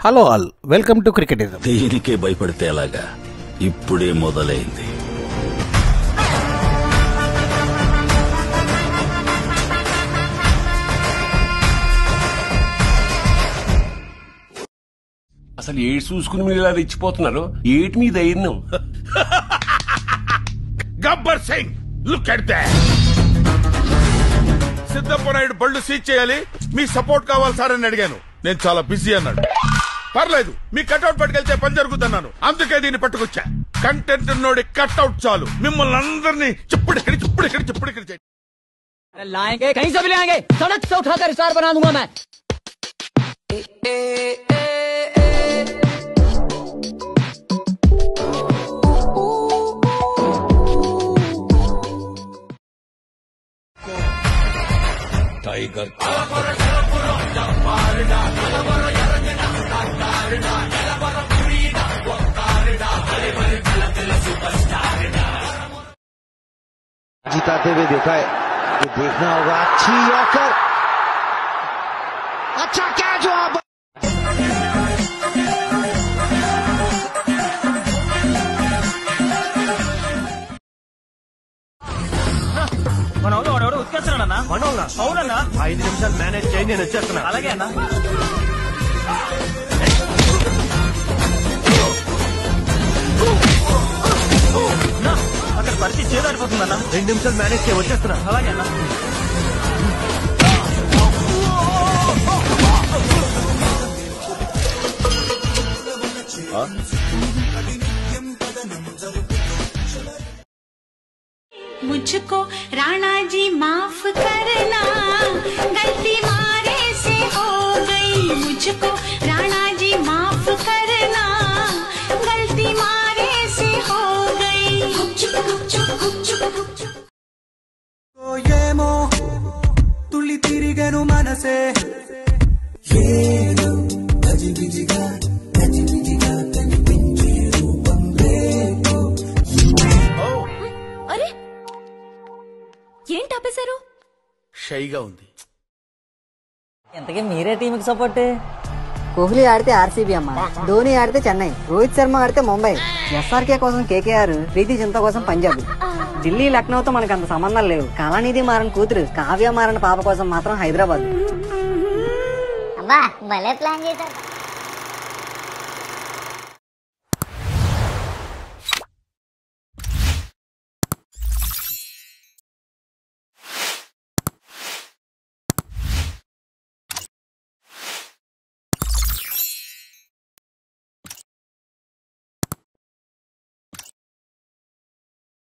Hello all, welcome to cricketism. దీనికే భయపడితే ఎలాగా? ఇప్పుడే మొదలైంది. అసలు ఏడు చూసుకుని మీరు ఇలా రెచ్చిపోతున్నారు? ఏటి మీ ధైర్యం? Gabbar Singh, look at that. Siddappanaidu బళ్ళు సీజ్ చేయాలి, మీ సపోర్ట్ కావాలి సార్ అని అడిగాను. నేను చాలా బిజీ అన్నాడు. పర్లేదు, మీ కట్అవుట్ పట్టుకెళ్తే పని జరుగుతున్నాను, అందుకే దీన్ని పట్టుకొచ్చా. కంటెంట్ నోడి కట్అవుట్ చాలు మిమ్మల్ని అందరినీ చిప్పుడిక్కడి చేయండి. लाएंगे कहीं से भी लाएंगे, सड़क से उठाकर स्टार बना दूंगा मैं. टाइगर जिताते हुए देखा है, ये देखना होगा. अच्छी यॉर्कर, अच्छा कैच हुआ. మనోడు ఉత్కేస్తున్నాడన్నా. మనోళ్ళ అవునన్నా, 5 నిమిషాలు మేనేజ్ చేయి, నేను వచ్చేస్తున్నా. అలాగే అన్నా. అక్కడ పరిస్థితి చేదారిపోతుందన్నా. 2 నిమిషాలు మేనేజ్ చేయి, వచ్చేస్తున్నా. అలాగే అన్నా. मुझको राणा जी माफ करना, गलती मारे से हो गई. मुझको राणा जी माफ करना, गलती मारे से हो गई. गुपचुप गुपचुप गुपचुप गुपचुप. ఏమో తుళ్ళి తిరిగను మనసే, ఏదో గజిబిజిగా కనిపించే రూపం రేపో. అరే ఏంటి ఆపేశారు? షైగా ఉంది. ఎంతకీ మీరే టీంకి సపోర్ట్? కోహ్లీ ఆడితే ఆర్సీబీ అమ్మ, ధోని ఆడితే చెన్నై, రోహిత్ శర్మ ఆడితే ముంబై, ఎస్ఆర్కే కోసం కేకేఆర్, ప్రీతి చింత కోసం పంజాబ్. ఢిల్లీ లక్నోతో మనకు అంత సంబంధాలు లేవు. కళానిధి మారన్ కూతురు కావ్య మారన్ పాప కోసం మాత్రం హైదరాబాద్. అబ్బా భలే ప్లాన్ చేశారు.